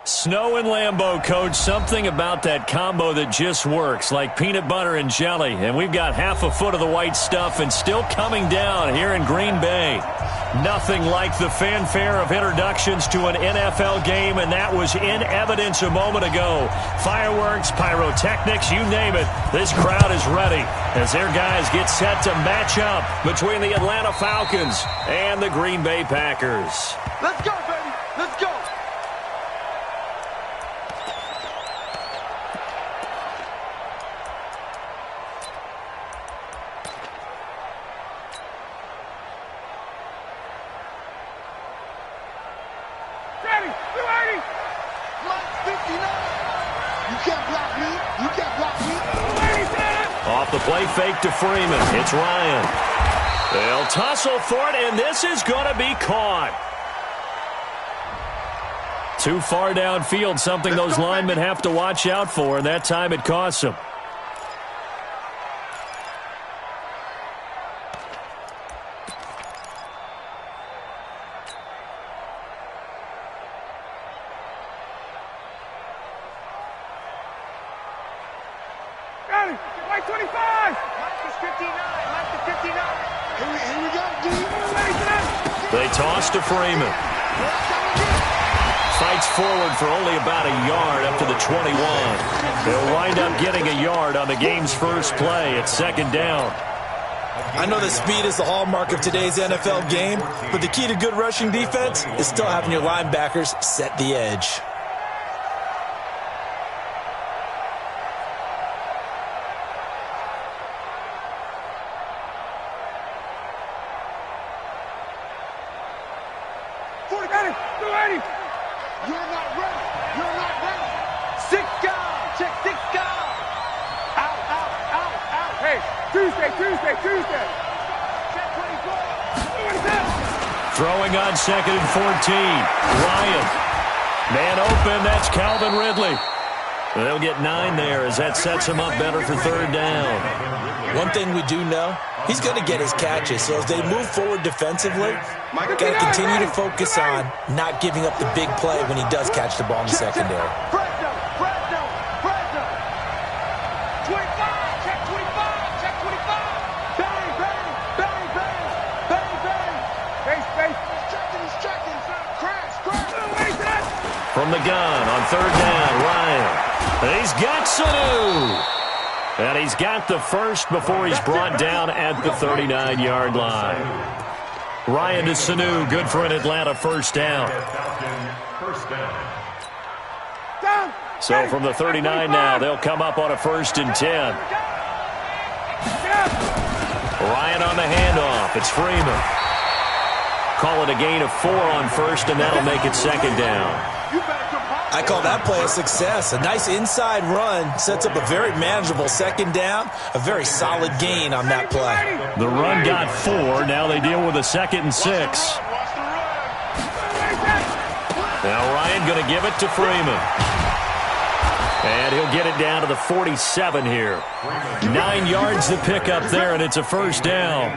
Snow and Lambeau, Coach. Something about that combo that just works, like peanut butter and jelly. And we've got half a foot of the white stuff and still coming down here in Green Bay. Nothing like the fanfare of introductions to an NFL game, and that was in evidence a moment ago. Fireworks, pyrotechnics, you name it. This crowd is ready as their guys get set to match up between the Atlanta Falcons and the Green Bay Packers. Let's go, baby. Let's go. Off the play fake to Freeman. It's Ryan. They'll tussle for it, and this is going to be caught. Too far downfield, something those linemen have to watch out for, and that time it costs them. They toss to Freeman. Fights forward for only about a yard up to the 21. They'll wind up getting a yard on the game's first play. It's second down. I know that speed is the hallmark of today's NFL game, but the key to good rushing defense is still having your linebackers set the edge. Throwing on 2nd and 14. Ryan. Man open, that's Calvin Ridley. They'll get 9 there as that sets him up better for third down. One thing we do know, he's going to get his catches. So as they move forward defensively, got to continue to focus on not giving up the big play when he does catch the ball in the secondary. From the gun on third down, Ryan. He's got Sanu. And he's got the first before he's brought down at the 39-yard line. Ryan to Sanu, good for an Atlanta first down. So from the 39 now, they'll come up on a 1st and 10. Ryan on the handoff. It's Freeman. Call it a gain of 4 on first, and that'll make it second down. I call that play a success. A nice inside run sets up a very manageable second down. A very solid gain on that play. The run got 4. Now they deal with a 2nd and 6. Now Ryan going to give it to Freeman. And he'll get it down to the 47 here. 9 yards to pick up there, and it's a first down.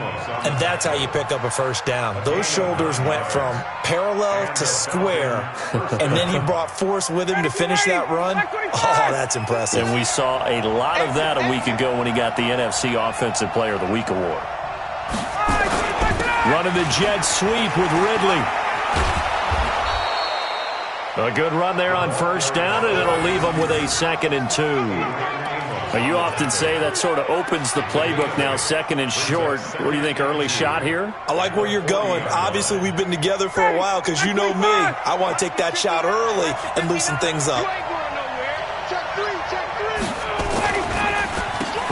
And that's how you pick up a first down. Those shoulders went from parallel to square, and then he brought force with him to finish that run. Oh, that's impressive. And we saw a lot of that a week ago when he got the NFC Offensive Player of the Week award. Running the jet sweep with Ridley. A good run there on first down, and it'll leave them with a 2nd and 2. Now, you often say that sort of opens the playbook now, 2nd and short. What do you think, early shot here? I like where you're going. Obviously, we've been together for a while because you know me. I want to take that shot early and loosen things up.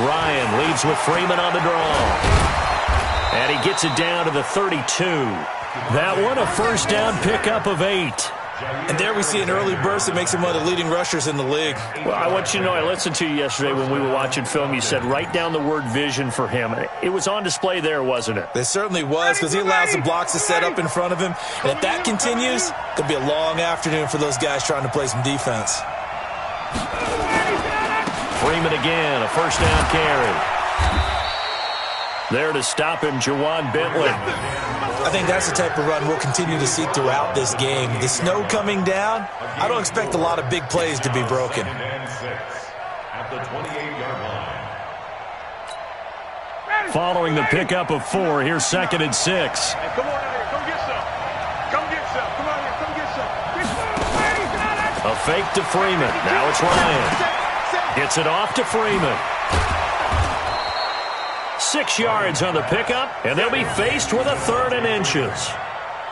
Ryan leads with Freeman on the draw. And he gets it down to the 32. That one a first down pickup of 8. And there we see an early burst that makes him one of the leading rushers in the league. Well, I want you to know, I listened to you yesterday when we were watching film. You said write down the word vision for him. It was on display there, wasn't it? It certainly was, because he allows the blocks to set up in front of him. And if that continues, it'll be a long afternoon for those guys trying to play some defense. Freeman again, a first down carry. There to stop him, Jawan Bentley. I think that's the type of run we'll continue to see throughout this game. The snow coming down, I don't expect a lot of big plays to be broken. At the 28-yard line. Following the pickup of 4, here's 2nd and 6. Hey, come on out here. Come get some. Come get some. Come on here. Come get some. A fake to Freeman. Now it's Ryan. Gets it off to Freeman. 6 yards on the pickup, and they'll be faced with a 3rd and inches.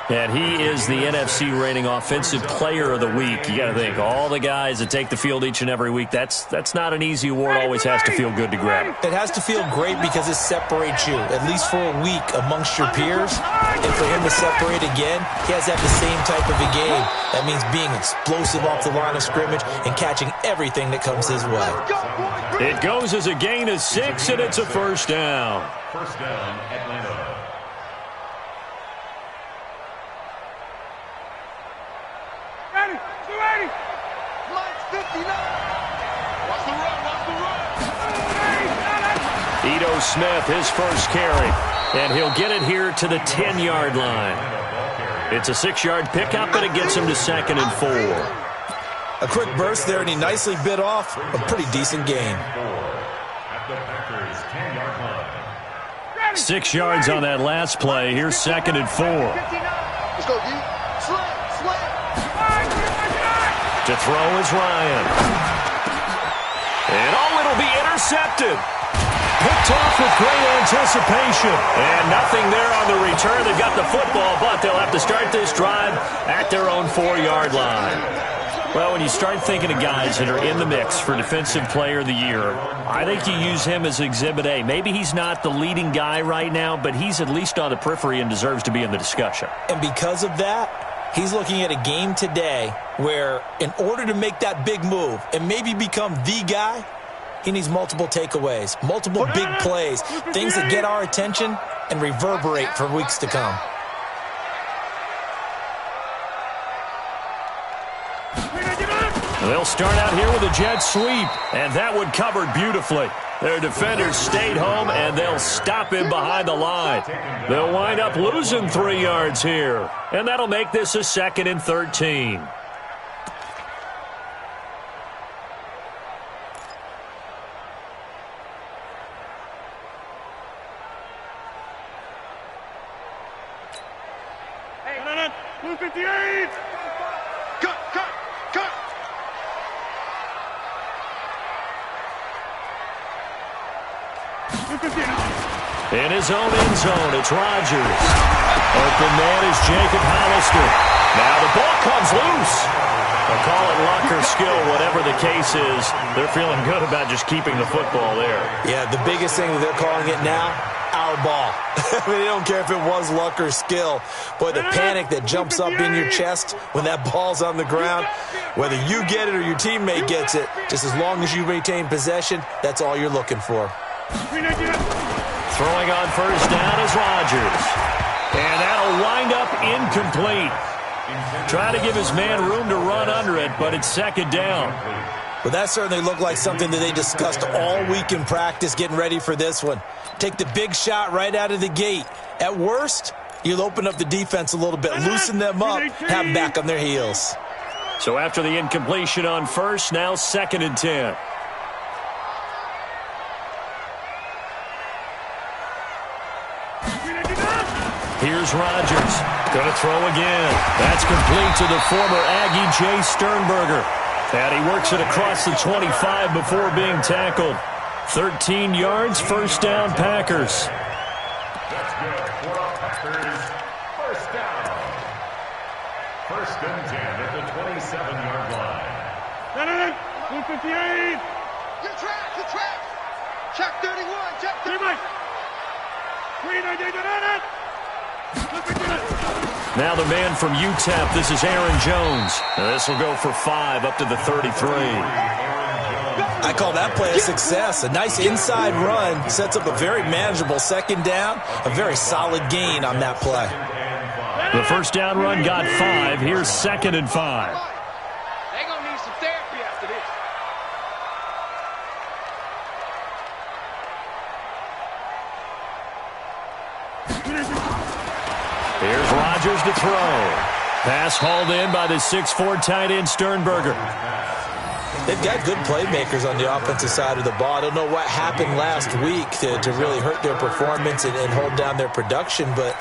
And he is the NFC reigning offensive player of the week. You got to think, all the guys that take the field each and every week, that's not an easy award. Always has to feel good to grab. It has to feel great because it separates you, at least for a week, amongst your peers. And for him to separate again, he has to have the same type of a game. That means being explosive off the line of scrimmage and catching everything that comes his way. It goes as a gain of 6, and it's a first down. First down, Atlanta. Ito Smith, his first carry, and he'll get it here to the 10-yard line. It's a 6-yard pickup, and it gets him to 2nd and 4. A quick burst there, and he nicely bit off a pretty decent gain. At the Packers' 10-yard line. 6 yards on that last play. Here's 2nd and 4. Let's go, D. Slam. To throw is Ryan. And it'll be intercepted. Picked off with great anticipation. And nothing there on the return. They've got the football, but they'll have to start this drive at their own 4-yard line. Well, when you start thinking of guys that are in the mix for Defensive Player of the Year, I think you use him as Exhibit A. Maybe he's not the leading guy right now, but he's at least on the periphery and deserves to be in the discussion. And because of that, he's looking at a game today where in order to make that big move and maybe become the guy, he needs multiple takeaways, multiple big plays, things that get our attention and reverberate for weeks to come. They'll start out here with a jet sweep, and that one covered beautifully. Their defenders stayed home, and they'll stop him behind the line. They'll wind up losing 3 yards here, and that'll make this a 2nd and 13. Hey, 258. Cut. In his own end zone, it's Rodgers. Open man is Jacob Hollister. Now the ball comes loose. They'll call it luck or skill, whatever the case is. They're feeling good about just keeping the football there. Yeah, the biggest thing that they're calling it now, our ball. I mean, they don't care if it was luck or skill. Boy, the panic that jumps up in your chest when that ball's on the ground, whether you get it or your teammate gets it, just as long as you maintain possession, that's all you're looking for. Throwing on first down is Rodgers. And that'll wind up incomplete. Try to give his man room to run under it, but it's 2nd down. Well, that certainly looked like something that they discussed all week in practice getting ready for this one. Take the big shot right out of the gate. At worst, you'll open up the defense a little bit, loosen them up, have them back on their heels. So after the incompletion on first, now 2nd and 10. Here's Rodgers. Going to throw again. That's complete to the former Aggie Jay Sternberger. And he works it across the 25 before being tackled. 13 yards, first down, Packers. That's good for our Packers. First down. 1st and 10 at the 27-yard line. 258. Good track. Check 31. Check 31. Now the man from UTEP, this is Aaron Jones. And this will go for 5 up to the 33. I call that play a success. A nice inside run sets up a very manageable 2nd down, a very solid gain on that play. The first down run got 5. Here's 2nd and 5. They're going to need some therapy after this. Rodgers to throw. Pass hauled in by the 6'4" tight end Sternberger. They've got good playmakers on the offensive side of the ball. I don't know what happened last week to really hurt their performance and hold down their production, but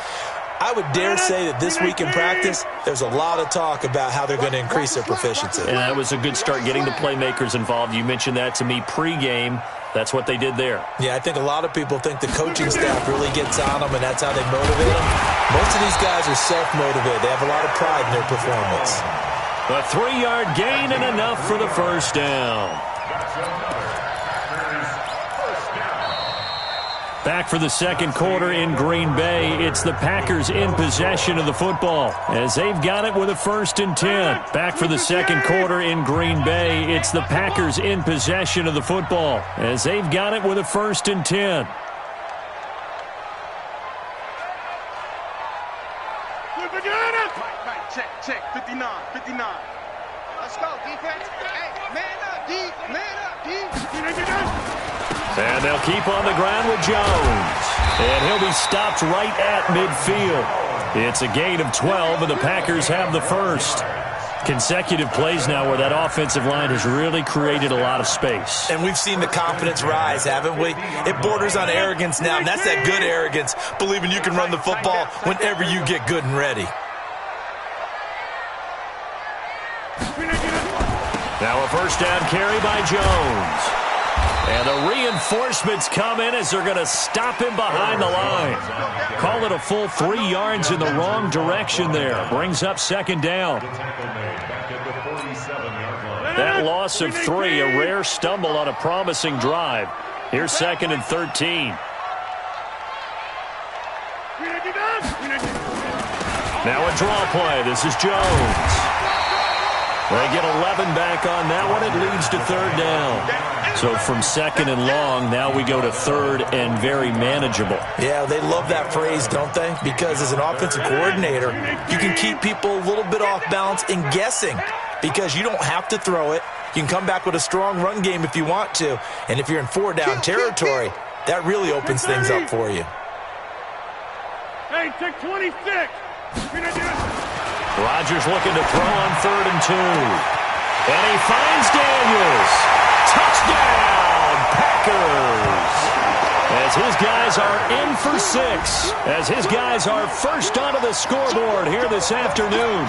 I would dare say that this week in practice, there's a lot of talk about how they're going to increase their proficiency. And that was a good start, getting the playmakers involved. You mentioned that to me pregame. That's what they did there. Yeah, I think a lot of people think the coaching staff really gets on them, and that's how they motivate them. Most of these guys are self-motivated. They have a lot of pride in their performance. A 3-yard gain and enough for the first down. Back for the second quarter in Green Bay. It's the Packers in possession of the football as they've got it with a 1st and 10. Back for the second quarter in Green Bay. It's the Packers in possession of the football as they've got it with a 1st and 10. Check, 59. Let's go, defense. Hey, man up, D. Man up, D. And they'll keep on the ground with Jones. And he'll be stopped right at midfield. It's a gain of 12, and the Packers have the first. Consecutive plays now where that offensive line has really created a lot of space. And we've seen the confidence rise, haven't we? It borders on arrogance now, and that's that good arrogance, believing you can run the football whenever you get good and ready. Now a first down carry by Jones. And the reinforcements come in as they're going to stop him behind the line. Call it a full 3 yards in the wrong direction there. Brings up second down. That loss of 3, a rare stumble on a promising drive. Here's 2nd and 13. Now a draw play. This is Jones. They get 11 back on that one. It leads to 3rd down. So from 2nd and long, now we go to 3rd and very manageable. Yeah, they love that phrase, don't they? Because as an offensive coordinator, you can keep people a little bit off balance and guessing because you don't have to throw it. You can come back with a strong run game if you want to. And if you're in 4-down territory, that really opens things up for you. Hey, take 26. Rodgers looking to throw on 3rd and 2. And he finds Daniels. Touchdown, Packers. As his guys are in for 6. As his guys are first onto the scoreboard here this afternoon.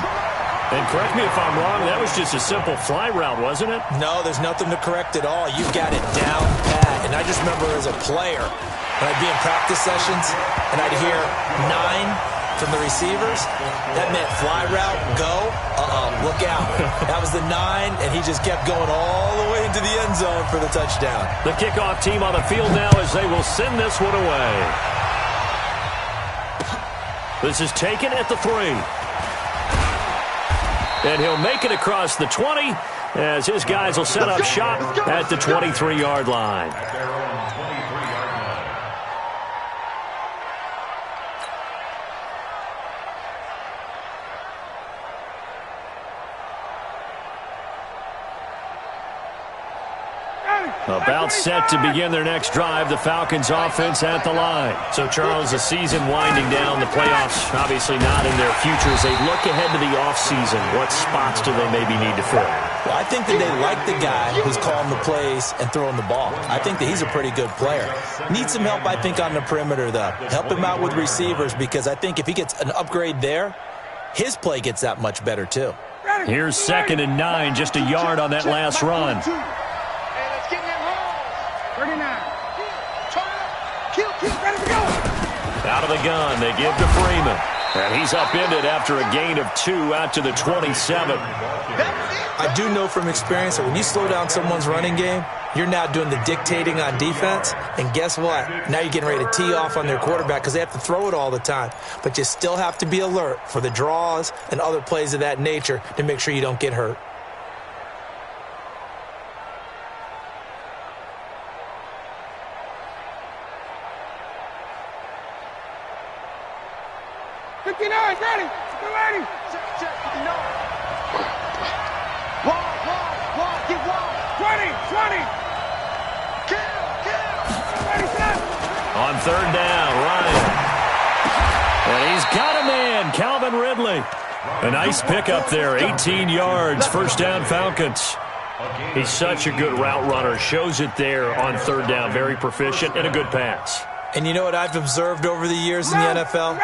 And correct me if I'm wrong, that was just a simple fly route, wasn't it? No, there's nothing to correct at all. You've got it down pat. And I just remember as a player, when I'd be in practice sessions and I'd hear 9 from the receivers, that meant fly route, go, look out. That was the 9, and he just kept going all the way into the end zone for the touchdown. The kickoff team on the field now as they will send this one away. This is taken at the 3. And he'll make it across the 20 as his guys will set up shop at the 23-yard line. About set to begin their next drive, the Falcons offense at the line. So, Charles, the season winding down, the playoffs obviously not in their future. As they look ahead to the offseason, what spots do they maybe need to fill? Well, I think that they like the guy who's calling the plays and throwing the ball. I think that he's a pretty good player. Needs some help, I think, on the perimeter, though. Help him out with receivers because I think if he gets an upgrade there, his play gets that much better, too. Here's 2nd and 9, just a yard on that last run. Out of the gun, they give to Freeman. And he's upended after a gain of 2 out to the 27. I do know from experience that when you slow down someone's running game, you're now doing the dictating on defense. And guess what? Now you're getting ready to tee off on their quarterback because they have to throw it all the time. But you still have to be alert for the draws and other plays of that nature to make sure you don't get hurt. Ready. Get ready. Check. No. Wall. Get wall. 20. Kill. Ready, set. On 3rd down, Ryan. And he's got a man, Calvin Ridley. A nice pickup there, 18 yards, first down Falcons. He's such a good route runner, shows it there on third down, very proficient and a good pass. And you know what I've observed over the years in the NFL?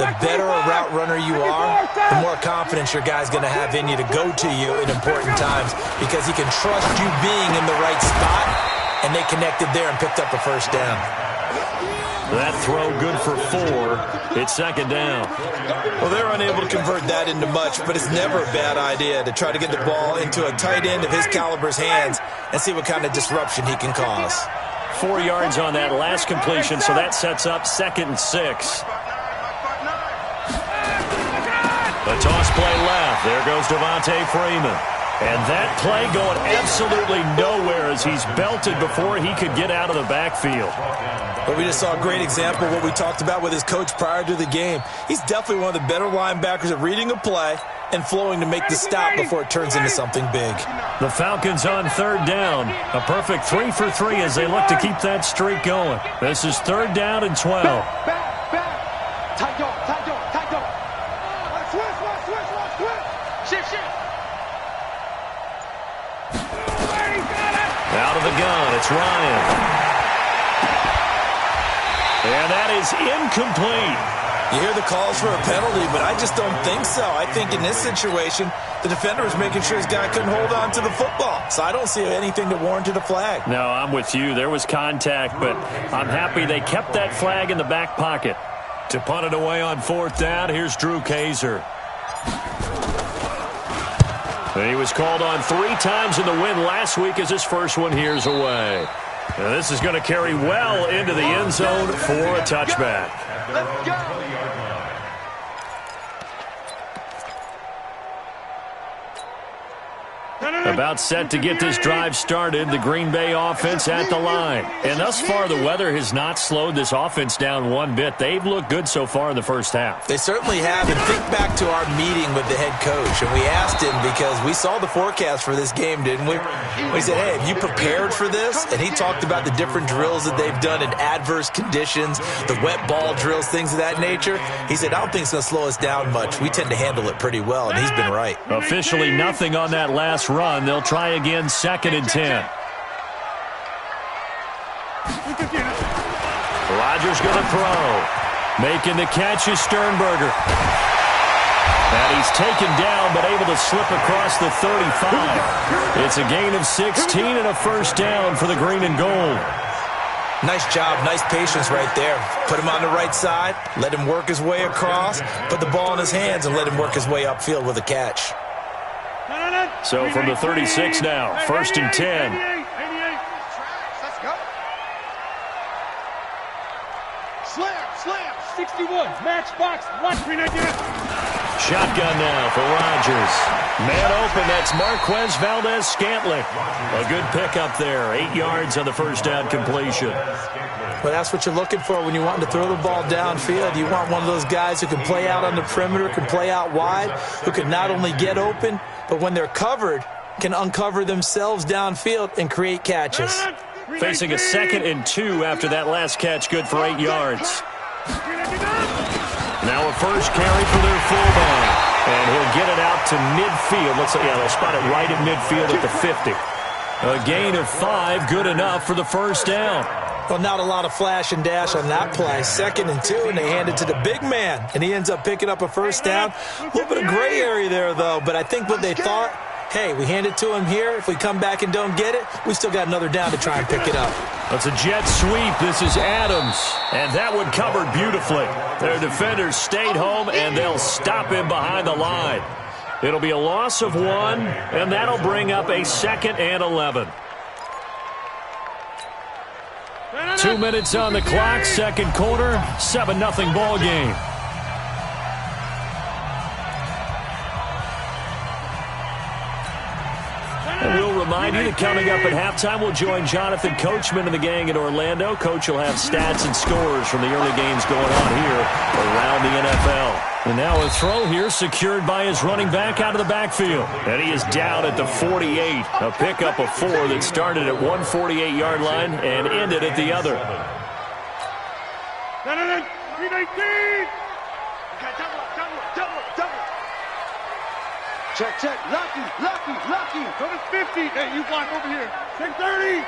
The better a route runner you are, the more confidence your guy's going to have in you to go to you in important times because he can trust you being in the right spot, and they connected there and picked up a first down. That throw good for 4. It's second down. Well, they're unable to convert that into much, but it's never a bad idea to try to get the ball into a tight end of his caliber's hands and see what kind of disruption he can cause. 4 yards on that last completion, so that sets up 2nd and 6. The toss play left. There goes Devontae Freeman. And that play going absolutely nowhere as he's belted before he could get out of the backfield. But we just saw a great example of what we talked about with his coach prior to the game. He's definitely one of the better linebackers at reading a play and flowing to make the stop before it turns into something big. The Falcons on third down. A perfect 3 for 3 as they look to keep that streak going. This is third down and 12. Out of the gun, it's Ryan. And that is incomplete. You hear the calls for a penalty, but I just don't think so. I think in this situation, the defender was making sure his guy couldn't hold on to the football. So I don't see anything that warranted a flag. No, I'm with you. There was contact, but I'm happy they kept that flag in the back pocket. To punt it away on fourth down, here's Drew Kaiser. And he was called on 3 times in the win last week as his first one here's away. And this is going to carry well into the end zone for a touchback. Let's go. About set to get this drive started, the Green Bay offense at the line. And thus far, the weather has not slowed this offense down one bit. They've looked good so far in the first half. They certainly have. And think back to our meeting with the head coach. And we asked him because we saw the forecast for this game, didn't we? We said, hey, have you prepared for this? And he talked about the different drills that they've done in adverse conditions, the wet ball drills, things of that nature. He said, I don't think it's going to slow us down much. We tend to handle it pretty well, and he's been right. Officially nothing on that last run. They'll try again, 2nd and 10. Rodgers going to throw. Making the catch is Sternberger. And he's taken down, but able to slip across the 35. It's a gain of 16 and a first down for the green and gold. Nice job, nice patience right there. Put him on the right side, let him work his way across, put the ball in his hands, and let him work his way upfield with a catch. So from the 36 now, 1st and 10. Let's go. Slam. 61, matchbox, 1. Shotgun now for Rodgers. Man open, that's Marquez Valdez-Scantling. A good pickup there, 8 yards on the first down completion. Well, that's what you're looking for when you want to throw the ball downfield. You want one of those guys who can play out on the perimeter, can play out wide, who can not only get open, but when they're covered, can uncover themselves downfield and create catches. Facing a 2nd and 2 after that last catch, good for 8 yards. Now a first carry for their fullback. And he'll get it out to midfield. They'll spot it right at midfield at the 50. A gain of 5, good enough for the first down. Well, not a lot of flash and dash on that play. 2nd and 2, and they hand it to the big man. And he ends up picking up a first down. A little bit of gray area there, though. But I think what they thought, hey, we hand it to him here. If we come back and don't get it, we still got another down to try and pick it up. That's a jet sweep. This is Adams. And that one covered beautifully. Their defenders stayed home, and they'll stop him behind the line. It'll be a loss of 1, and that'll bring up a 2nd and 11. 2 minutes on the clock, second quarter, 7-0 ball game. And we'll remind you that coming up at halftime, we'll join Jonathan Coachman and the gang in Orlando. Coach will have stats and scores from the early games going on here around the NFL. And now a throw here secured by his running back out of the backfield. And he is down at the 48. A pickup of 4 that started at 148-yard line and ended at the other. Check, check. Lucky, lucky, lucky. Go to 50. Hey, you block over here. Check 30.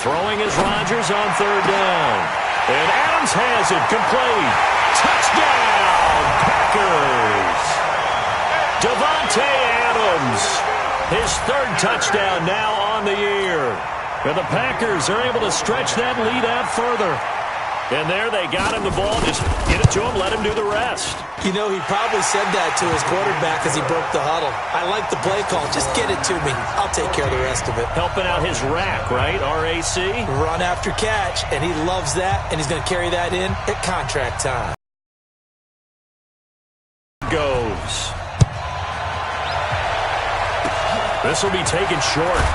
Throwing is Rodgers on third down. And Adams has it complete. Touchdown, Packers. Davante Adams. His third touchdown now on the year. And the Packers are able to stretch that lead out further. And there they got him the ball. Just get it to him, let him do the rest. You know, he probably said that to his quarterback as he broke the huddle. I like the play call. Just get it to me. I'll take care of the rest of it. Helping out his rack, right? RAC? Run after catch, and he loves that, and he's going to carry that in at contract time. Goes. This will be taken short.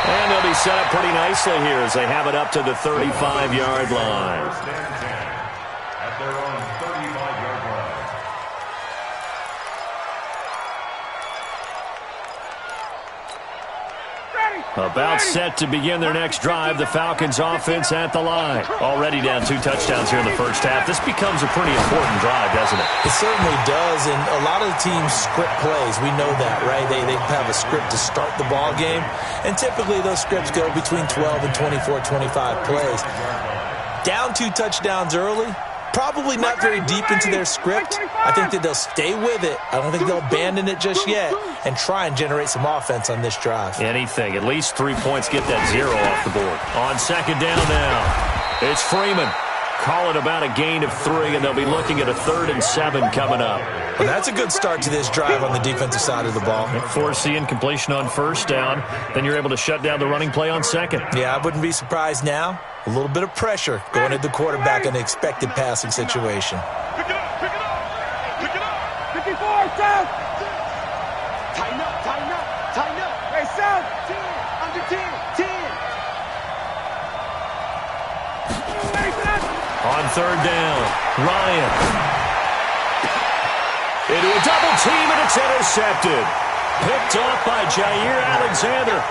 And they'll be set up pretty nicely here as they have it up to the 35-yard line. First and 10 at their own 35-yard line. About set to begin their next drive. The Falcons offense at the line. Already down 2 touchdowns here in the first half. This becomes a pretty important drive, doesn't it? It certainly does, and a lot of the teams script plays. We know that, right? They have a script to start the ball game, and typically those scripts go between 12 and 24, 25 plays. Down 2 touchdowns early, probably not very deep into their script. I think that they'll stay with it. I don't think they'll abandon it just yet and try and generate some offense on this drive. Anything. At least 3 points, get that 0 off the board. On second down now, it's Freeman. Call it about a gain of 3, and they'll be looking at a 3rd and 7 coming up. Well, that's a good start to this drive on the defensive side of the ball. Force the incompletion on first down, then you're able to shut down the running play on second. Yeah, I wouldn't be surprised now. A little bit of pressure going at the quarterback in an expected passing situation. Pick it up, pick it up. Pick it up. 54, south. Tighten up, tighten up, tighten up. Hey, south. 10, under 10, 10. On third down, Ryan. Into a double team, and it's intercepted. Picked off by Jair Alexander.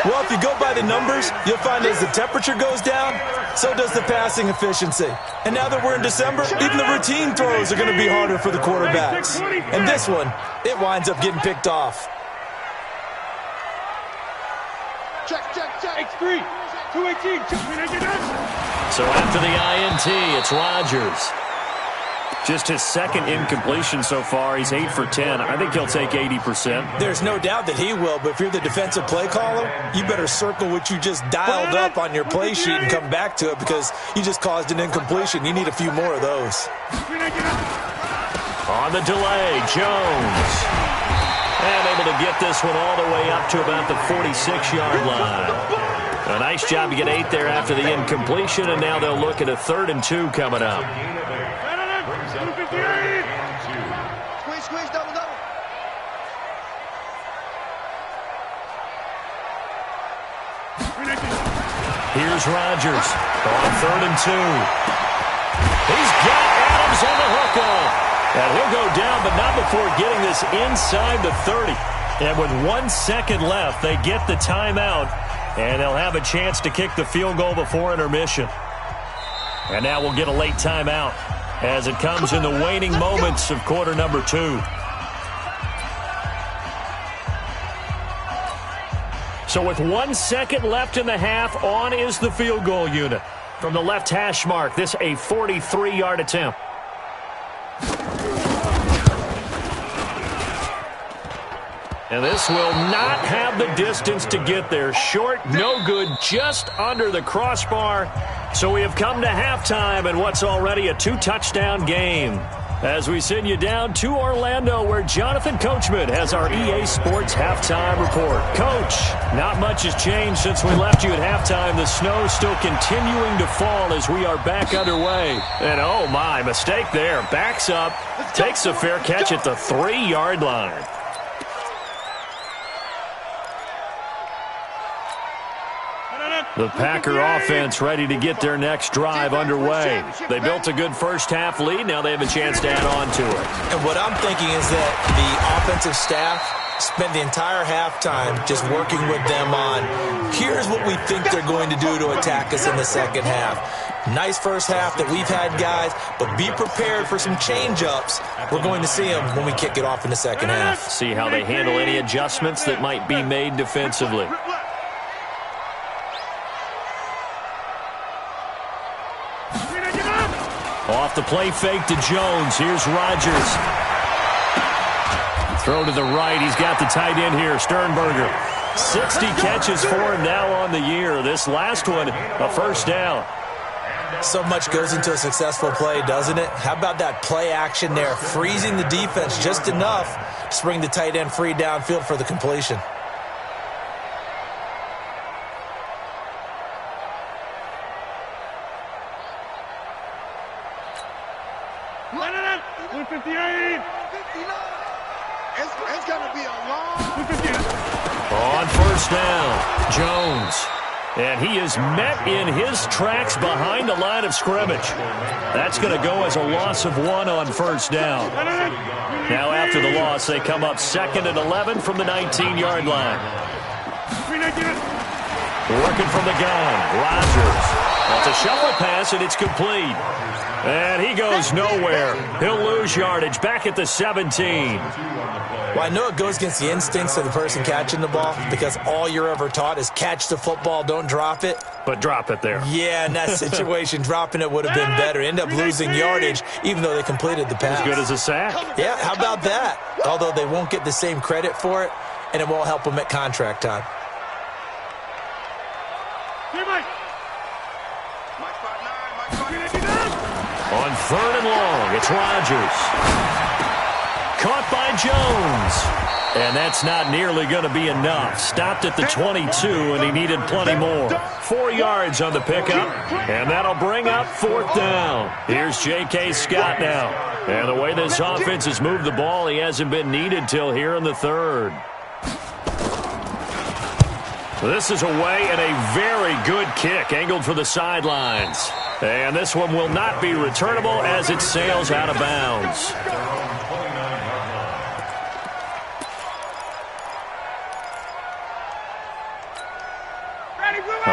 Well, if you go by the numbers, you'll find as the temperature goes down, so does the passing efficiency. And now that we're in December, even the routine throws are going to be harder for the quarterbacks. And this one, it winds up getting picked off. Check, check, check. X3. 218. So after the INT, it's Rodgers. Just his second incompletion so far. He's 8 for 10. I think he'll take 80%. There's no doubt that he will, but if you're the defensive play caller, you better circle what you just dialed up on your play sheet and come back to it because you just caused an incompletion. You need a few more of those. On the delay, Jones. And able to get this one all the way up to about the 46-yard line. A nice job to get 8 there after the incompletion, and now they'll look at a 3rd and 2 coming up. Squeeze, squeeze, double, double. Here's Rodgers on 3rd and 2. He's got Adams on the hook off. And he'll go down, but not before getting this inside the 30. And with 1 second left, they get the timeout, and they'll have a chance to kick the field goal before intermission. And now we'll get a late timeout as it comes in the waning moments of quarter number 2. So with 1 second left in the half, on is the field goal unit. From the left hash mark, this a 43-yard attempt. And this will not have the distance to get there. Short, no good, just under the crossbar. So we have come to halftime in what's already a 2-touchdown game. As we send you down to Orlando, where Jonathan Coachman has our EA Sports halftime report. Coach, not much has changed since we left you at halftime. The snow is still continuing to fall as we are back underway. And oh my, mistake there. Backs up, takes a fair catch at the 3-yard line. The Packer offense ready to get their next drive underway. They built a good first half lead. Now they have a chance to add on to it. And what I'm thinking is that the offensive staff spent the entire halftime just working with them on, here's what we think they're going to do to attack us in the second half. Nice first half that we've had, guys, but be prepared for some change-ups. We're going to see them when we kick it off in the second half. See how they handle any adjustments that might be made defensively. Off the play fake to Jones. Here's Rodgers. Throw to the right. He's got the tight end here, Sternberger. 60 catches for him now on the year. This last one, a first down. So much goes into a successful play, doesn't it? How about that play action there? Freezing the defense just enough to bring the tight end free downfield for the completion. It's going to be a long... On first down, Jones. And he is met in his tracks behind the line of scrimmage. That's going to go as a loss of 1 on first down. Now after the loss, they come up 2nd and 11 from the 19-yard line. Working from the gun, Rodgers. That's a shallow pass, and it's complete. And he goes nowhere. He'll lose yardage back at the 17. Well, I know it goes against the instincts of the person catching the ball because all you're ever taught is catch the football, don't drop it. But drop it there. Yeah, in that situation, dropping it would have been better. End up losing yardage, even though they completed the pass. As good as a sack. Yeah, how about that? Although they won't get the same credit for it, and it won't help them at contract time. On 3rd and long, it's Rodgers. Caught by Jones. And that's not nearly going to be enough. Stopped at the 22, and he needed plenty more. 4 yards on the pickup, and that'll bring up 4th down. Here's J.K. Scott now. And the way this offense has moved the ball, he hasn't been needed till here in the 3rd. This is away and a very good kick, angled for the sidelines. And this one will not be returnable as it sails out of bounds.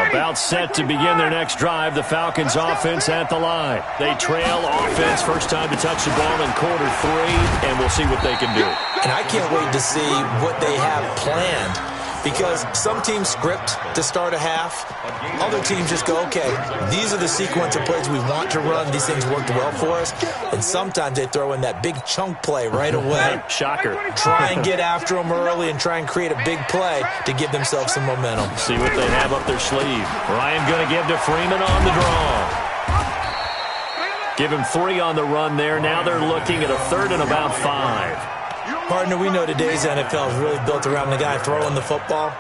About set to begin their next drive, the Falcons offense at the line. They trail offense, first time to touch the ball in quarter 3, and we'll see what they can do. And I can't wait to see what they have planned. Because some teams script to start a half. Other teams just go, okay, these are the sequence of plays we want to run. These things worked well for us. And sometimes they throw in that big chunk play right away. Shocker. Try and get after them early and try and create a big play to give themselves some momentum. See what they have up their sleeve. Ryan going to give to Freeman on the draw. Give him 3 on the run there. Now they're looking at a 3rd and about 5. Partner, we know today's NFL is really built around the guy throwing the football.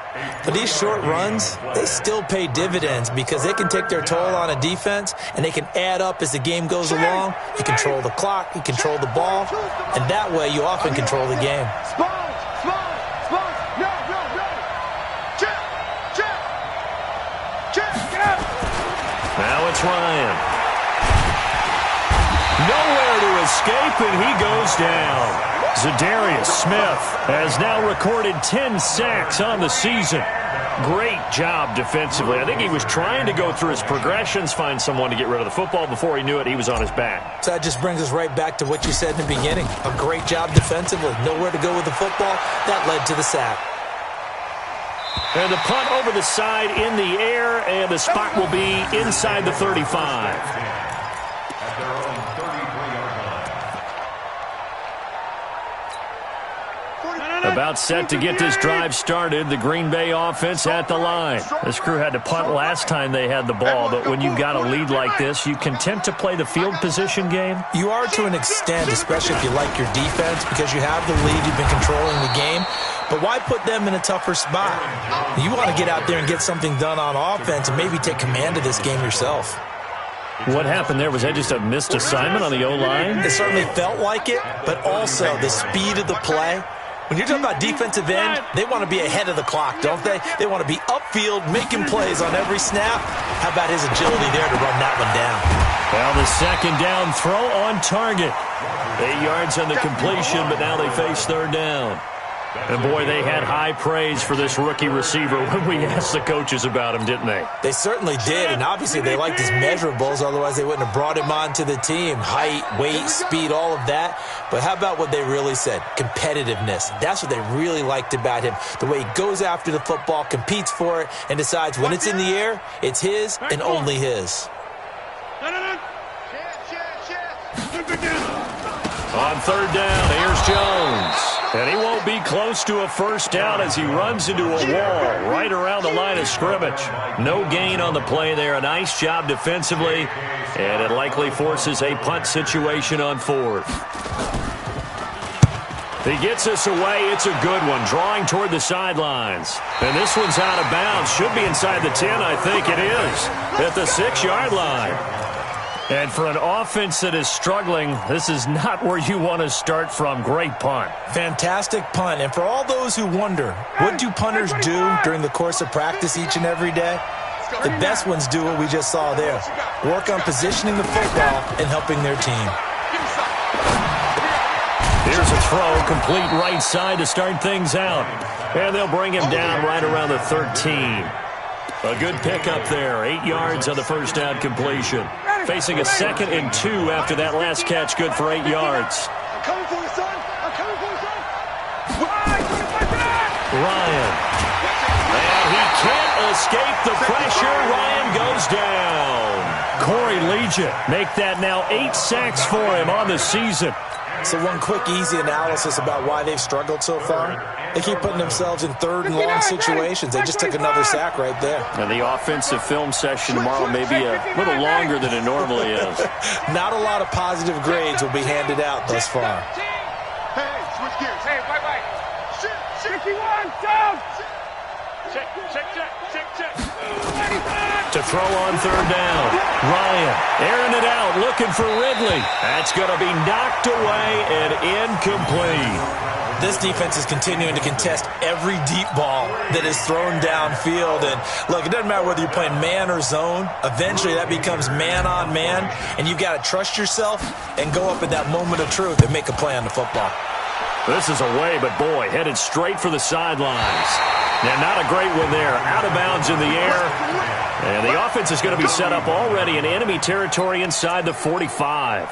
But these short runs, they still pay dividends because they can take their toll on a defense and they can add up as the game goes along. You control the clock, you control the ball, and that way you often control the game. Now it's Ryan. Nowhere to escape, and he goes down. Zadarius Smith has now recorded 10 sacks on the season. Great job defensively. I think he was trying to go through his progressions, find someone to get rid of the football. Before he knew it, he was on his back. So that just brings us right back to what you said in the beginning. A great job defensively. Nowhere to go with the football. That led to the sack. And the punt over the side in the air, and the spot will be inside the 35. About set to get this drive started, the Green Bay offense at the line. This crew had to punt last time they had the ball, but when you've got a lead like this, you content to play the field position game? You are to an extent, especially if you like your defense, because you have the lead, you've been controlling the game. But why put them in a tougher spot? You want to get out there and get something done on offense and maybe take command of this game yourself. What happened there? Was that just a missed assignment on the O-line? It certainly felt like it, but also the speed of the play. When you're talking about defensive end, they want to be ahead of the clock, don't they? They want to be upfield, making plays on every snap. How about his agility there to run that one down? Well, the second down throw on target. 8 yards on the completion, but now they face 3rd down. And, boy, they had high praise for this rookie receiver when we asked the coaches about him, didn't they? They certainly did, and obviously they liked his measurables. Otherwise, they wouldn't have brought him onto the team. Height, weight, speed, all of that. But how about what they really said? Competitiveness. That's what they really liked about him. The way he goes after the football, competes for it, and decides when it's in the air, it's his and only his. On third down, here's Jones. And he won't be close to a first down as he runs into a wall right around the line of scrimmage. No gain on the play there. A nice job defensively. And it likely forces a punt situation on fourth. He gets us away. It's a good one. Drawing toward the sidelines. And this one's out of bounds. Should be inside the 10, I think it is. At the 6-yard line. And for an offense that is struggling, this is not where you want to start from. Great punt. Fantastic punt. And for all those who wonder, what do punters do during the course of practice each and every day? The best ones do what we just saw there. Work on positioning the football and helping their team. Here's a throw, complete right side to start things out. And they'll bring him down right around the 13. A good pickup there. 8 yards on the first down completion. Facing a 2nd and 2 after that last catch, good for 8 yards. I'm coming for you, son. I'm coming for you, son. Ryan. And he can't escape the pressure. Ryan goes down. Corey Legion make that now 8 sacks for him on the season. So one quick, easy analysis about why they've struggled so far. They keep putting themselves in third and long situations. They just took another sack right there. And the offensive film session tomorrow may be a little longer than it normally is. Not a lot of positive grades will be handed out thus far. Hey, switch gears. Hey, white. 51, down. Check. To throw on third down. Ryan airing it out, looking for Ridley. That's going to be knocked away and incomplete. This defense is continuing to contest every deep ball that is thrown downfield. And look, it doesn't matter whether you're playing man or zone. Eventually that becomes man on man. And you've got to trust yourself and go up at that moment of truth and make a play on the football. This is away, but boy, headed straight for the sidelines. And not a great one there. Out of bounds in the air. And the offense is going to be set up already in enemy territory inside the 45.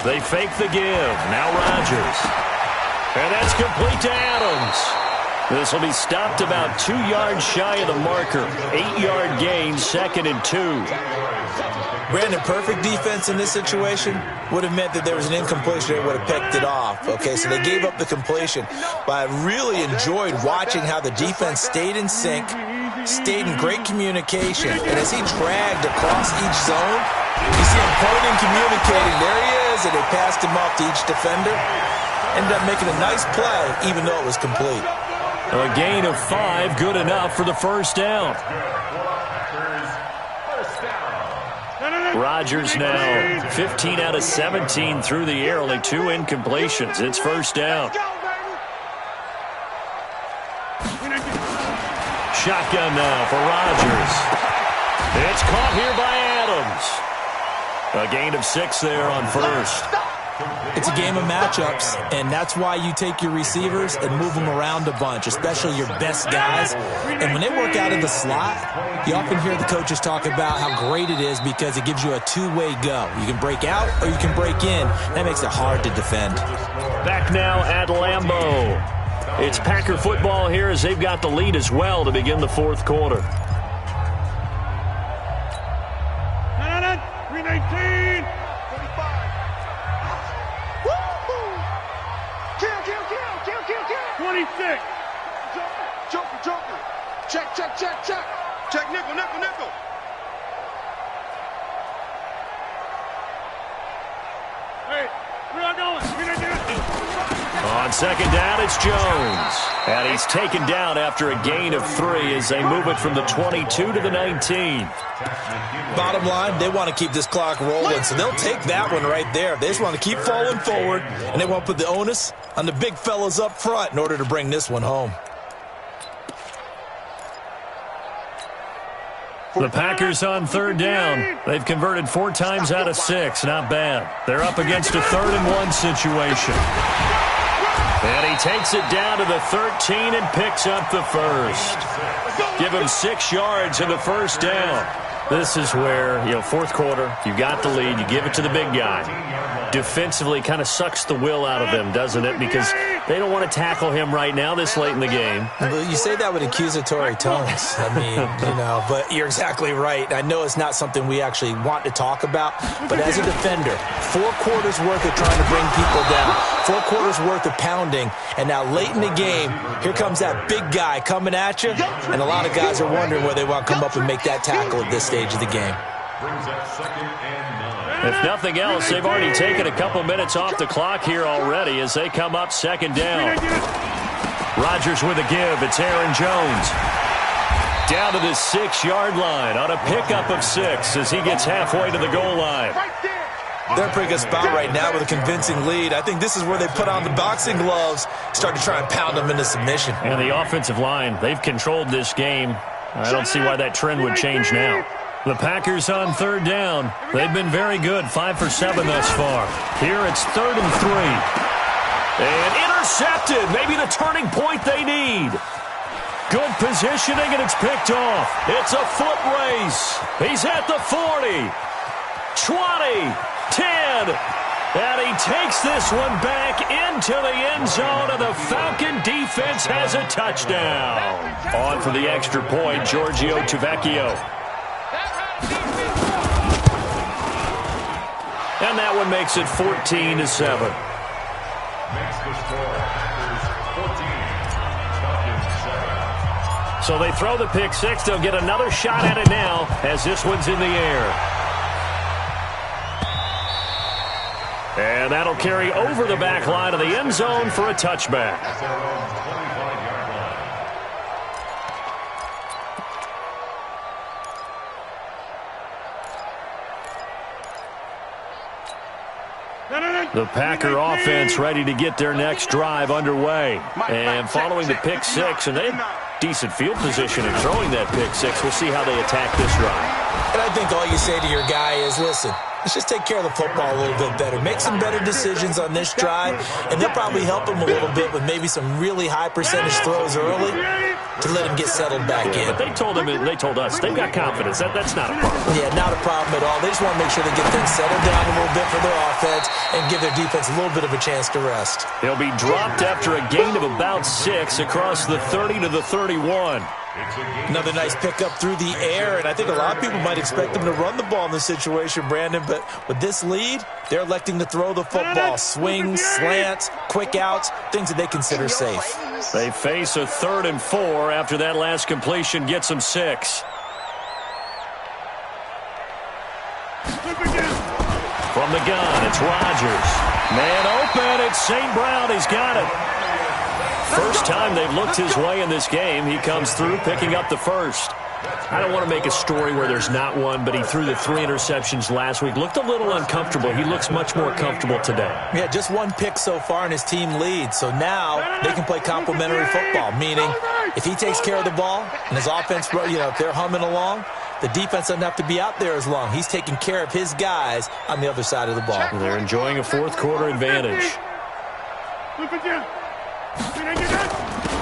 They fake the give. Now Rodgers. And that's complete to Adams. This will be stopped about 2 yards shy of the marker. 8-yard gain, 2nd and 2. Brandon, perfect defense in this situation would have meant that there was an incompletion. They would have picked it off. Okay, so they gave up the completion. But I really enjoyed watching how the defense stayed in sync, stayed in great communication. And as he dragged across each zone, you see him pointing, communicating. There he is, and they passed him off to each defender. Ended up making a nice play, even though it was complete. A gain of 5, good enough for the first down. Rodgers now 15 out of 17 through the air, only 2 incompletions. It's first down. Shotgun now for Rodgers. It's caught here by Adams. A gain of 6 there on first. It's a game of matchups, and that's why you take your receivers and move them around a bunch, especially your best guys. And when they work out of the slot, you often hear the coaches talk about how great it is because it gives you a two-way go. You can break out or you can break in. That makes it hard to defend. Back now at Lambeau. It's Packer football here as they've got the lead as well to begin the fourth quarter. 319. 26. Joker. Check. Check, nickel. Hey, where are going? On second down, it's Jones. And he's taken down after a gain of 3 as they move it from the 22 to the 19. Bottom line, they want to keep this clock rolling, so they'll take that one right there. They just want to keep falling forward, and they want to put the onus on the big fellas up front in order to bring this one home. The Packers on third down. They've converted 4 times out of 6. Not bad. They're up against a 3rd-and-1 situation. And he takes it down to the 13 and picks up the first. Give him 6 yards and the first down. This is where, fourth quarter, you got the lead, you give it to the big guy. Defensively kind of sucks the will out of him, doesn't it? Because they don't want to tackle him right now this late in the game. But you say that with accusatory tones. I mean, but you're exactly right. I know it's not something we actually want to talk about, but as a defender, 4 quarters worth of trying to bring people down, 4 quarters worth of pounding, and now late in the game, here comes that big guy coming at you, and a lot of guys are wondering whether they want to come up and make that tackle at this stage of the game. If nothing else, they've already taken a couple minutes off the clock here already as they come up 2nd down. Rodgers with a give. It's Aaron Jones. Down to the 6-yard line on a pickup of 6 as he gets halfway to the goal line. They're in a pretty good spot right now with a convincing lead. I think this is where they put on the boxing gloves, start to try and pound them into submission. And the offensive line, they've controlled this game. I don't see why that trend would change now. The Packers on 3rd down. They've been very good, 5 for 7 thus far. Here it's 3rd and 3. And intercepted, maybe the turning point they need. Good positioning, and it's picked off. It's a foot race. He's at the 40, 20, 10. And he takes this one back into the end zone, and the Falcon defense has a touchdown. On for the extra point, Giorgio Tavecchio. And that one makes it 14-7. Makes the score. Falcons 14, So they throw the pick 6. They'll get another shot at it now as this one's in the air. And that'll carry over the back line of the end zone for a touchback. The Packer offense ready to get their next drive underway. And following the pick 6, and they have decent field position in throwing that pick 6. We'll see how they attack this drive. And I think all you say to your guy is, listen, let's just take care of the football a little bit better. Make some better decisions on this drive, and they'll probably help him a little bit with maybe some really high percentage throws early to let him get settled back in. But they told us, they've got confidence. That's not a problem. Yeah, not a problem at all. They just want to make sure they get things settled down a little bit for their offense and give their defense a little bit of a chance to rest. They'll be dropped after a gain of about 6 across the 30 to the 31. Another nice pickup through the air, and I think a lot of people might expect them to run the ball in this situation, Brandon, but with this lead, they're electing to throw the football. Swings, slants, quick outs, things that they consider safe. They face a 3rd and 4 after that last completion gets them 6. From the gun, it's Rodgers. Man open, it's St. Brown, he's got it. First time they've looked his way in this game. He comes through picking up the first. I don't want to make a story where there's not one, but he threw the 3 interceptions last week. Looked a little uncomfortable. He looks much more comfortable today. Yeah, just 1 pick so far and his team leads. So now they can play complementary football, meaning if he takes care of the ball and his offense, if they're humming along, the defense doesn't have to be out there as long. He's taking care of his guys on the other side of the ball. They're enjoying a 4th quarter advantage.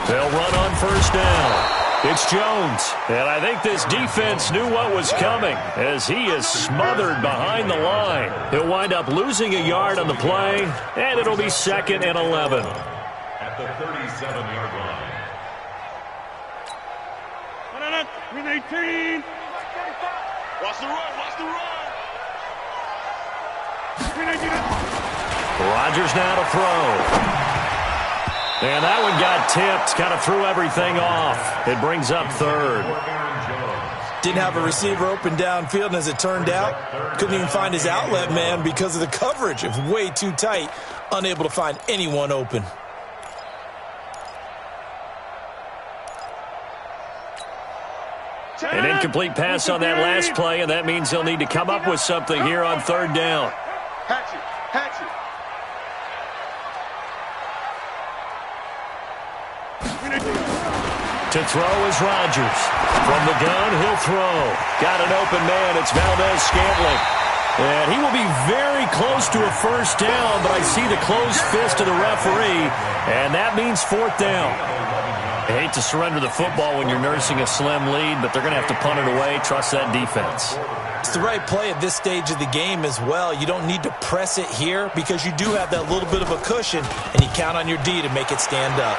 They'll run on first down. It's Jones. And I think this defense knew what was coming as he is smothered behind the line. He'll wind up losing a yard on the play, and it'll be 2nd and 11. at the 37-yard line. 18. Watch the run, watch the run. Rodgers now to throw. And that one got tipped, kind of threw everything off. It brings up 3rd. Didn't have a receiver open downfield, and as it turned out, couldn't even find his outlet man because of the coverage. It was way too tight, unable to find anyone open. An incomplete pass on that last play, and that means they'll need to come up with something here on 3rd down. Hatch it, hatch it. To throw is Rodgers. From the gun, he'll throw. Got an open man. It's Valdez-Scantling. And he will be very close to a first down, but I see the closed fist of the referee, and that means fourth down. I hate to surrender the football when you're nursing a slim lead, but they're going to have to punt it away. Trust that defense. It's the right play at this stage of the game as well. You don't need to press it here because you do have that little bit of a cushion, and you count on your D to make it stand up.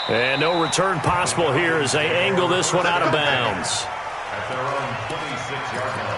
And no return possible here as they angle this one out of bounds. At their own 26-yard line.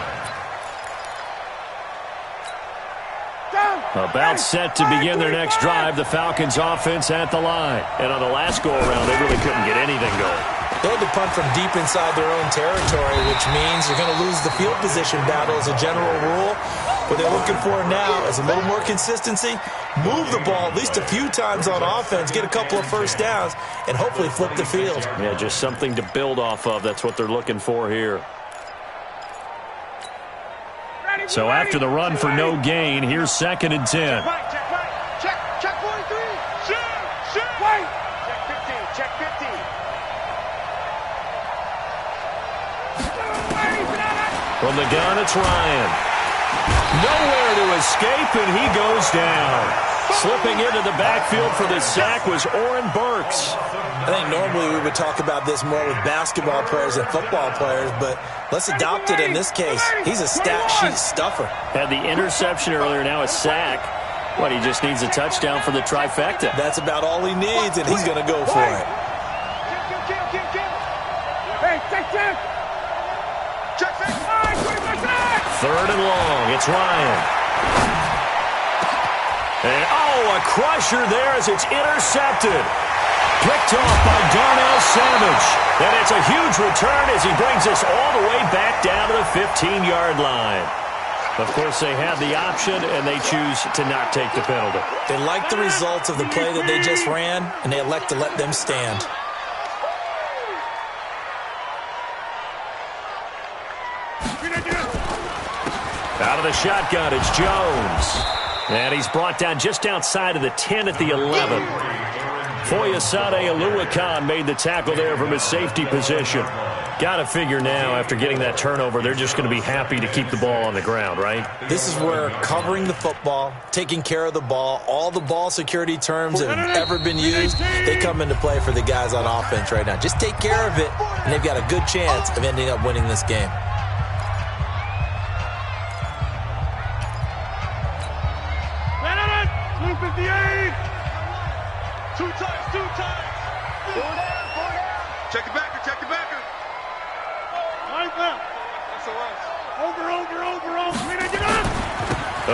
About set to begin their next drive, the Falcons offense at the line. And on the last go-around, they really couldn't get anything going. They had to punt from deep inside their own territory, which means you're going to lose the field position battle as a general rule. What they're looking for now is a little more consistency, move the ball at least a few times on offense, get a couple of first downs, and hopefully flip the field. Yeah, just something to build off of. That's what they're looking for here. So after the run for no gain, here's 2nd and 10. Check 43. Check 15. Check 15. From the gun, it's Ryan. Nowhere to escape, and he goes down. Slipping into the backfield for the sack was Oren Burks. I think normally we would talk about this more with basketball players and football players, but let's adopt it in this case. He's a stat sheet stuffer. Had the interception earlier, now a sack. What, he just needs a touchdown for the trifecta. That's about all he needs, and he's going to go for it. Hey, check. 3rd and long. It's Ryan. And, a crusher there as it's intercepted. Picked off by Darnell Savage. And it's a huge return as he brings us all the way back down to the 15-yard line. Of course, they have the option, and they choose to not take the penalty. They like the results of the play that they just ran, and they elect to let them stand. Out of the shotgun, it's Jones. And he's brought down just outside of the 10 at the 11. Foyesade Oluwakan made the tackle there from his safety position. Got to figure now, after getting that turnover, they're just going to be happy to keep the ball on the ground, right? This is where covering the football, taking care of the ball, all the ball security terms that have ever been used, they come into play for the guys on offense right now. Just take care of it, and they've got a good chance of ending up winning this game. Two times. Four down. Check the backer. Right now. Over.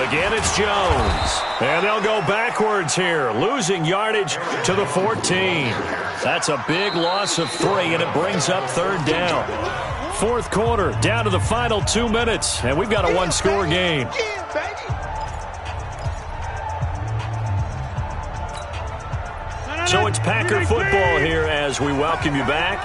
Again, it's Jones. And they'll go backwards here, losing yardage to the 14. That's a big loss of 3, and it brings up 3rd down. 4th quarter, down to the final 2 minutes, and we've got a 1-score game. So it's Packer football here as we welcome you back.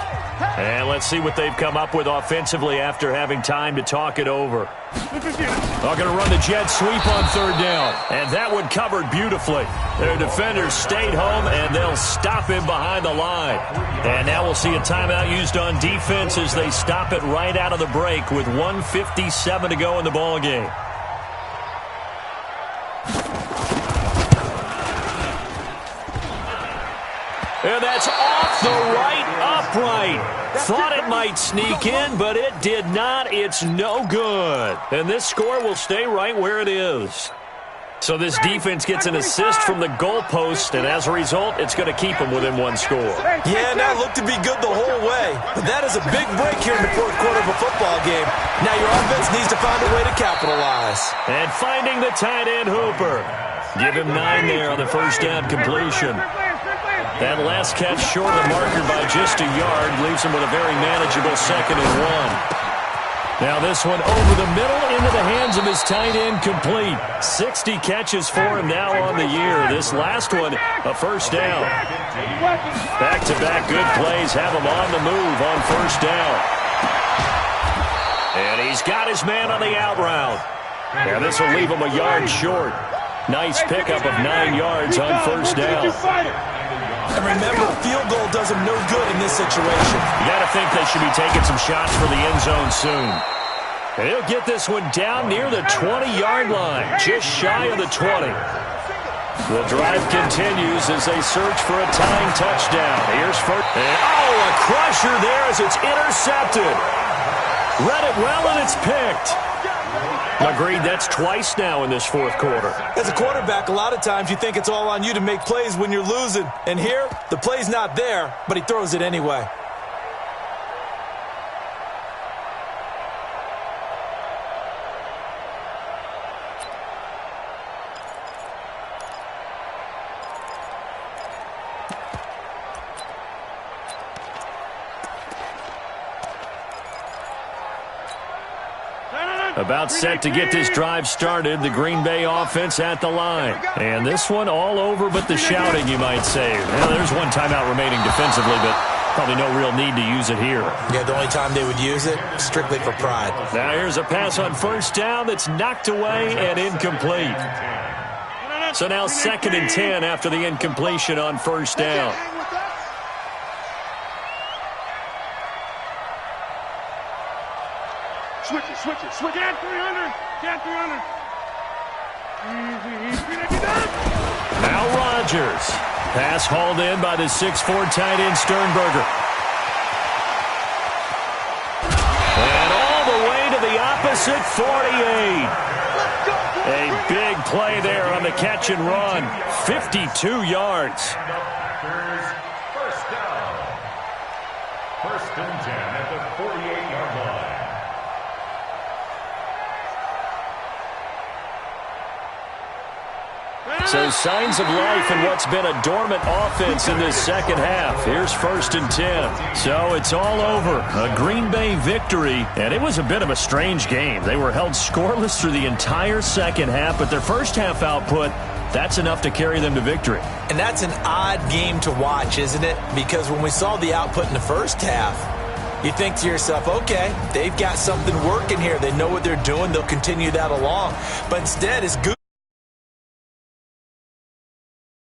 And let's see what they've come up with offensively after having time to talk it over. They're going to run the jet sweep on 3rd down. And that one covered beautifully. Their defenders stayed home, and they'll stop him behind the line. And now we'll see a timeout used on defense as they stop it right out of the break with 1:57 to go in the ball game. And that's off the right upright. Thought it might sneak in, but it did not. It's no good. And this score will stay right where it is. So this defense gets an assist from the goalpost, and as a result, it's going to keep them within 1 score. Yeah, and that looked to be good the whole way. But that is a big break here in the 4th quarter of a football game. Now your offense needs to find a way to capitalize. And finding the tight end Hooper. Give him 9 there on the first down completion. That last catch short of the marker by just a yard leaves him with a very manageable 2nd and 1. Now this one over the middle into the hands of his tight end complete. 60 catches for him now on the year. This last one, a first down. Back-to-back good plays have him on the move on first down. And he's got his man on the out route. Now this will leave him a yard short. Nice pickup of 9 yards on first down. remember, field goal does them no good in this situation. You got to think they should be taking some shots for the end zone soon. And he'll get this one down near the 20-yard line, just shy of the 20. The drive continues as they search for a tying touchdown. Here's first. Oh, a crusher there as it's intercepted. Read it well, and it's picked. Agreed, that's twice now in this fourth quarter. As a quarterback, a lot of times you think it's all on you to make plays when you're losing. And here, the play's not there, but he throws it anyway. About set to get this drive started, the Green Bay offense at the line. And this one all over but the shouting, you might say. Well, there's one timeout remaining defensively, but probably no real need to use it here. Yeah, the only time they would use it, strictly for pride. Now here's a pass on first down that's knocked away and incomplete. So now 2nd and 10 after the incompletion on first down. Switch it. Get 300. Now Rodgers. Pass hauled in by the 6'4" tight end Sternberger. And all the way to the opposite 48. A big play there on the catch and run. 52 yards. First down. 1st and 10 at the 48-yard line. So signs of life in what's been a dormant offense in this second half. Here's 1st and 10. So it's all over. A Green Bay victory, and it was a bit of a strange game. They were held scoreless through the entire second half, but their first half output, that's enough to carry them to victory. And that's an odd game to watch, isn't it? Because when we saw the output in the first half, you think to yourself, okay, they've got something working here. They know what they're doing. They'll continue that along. But instead, it's good.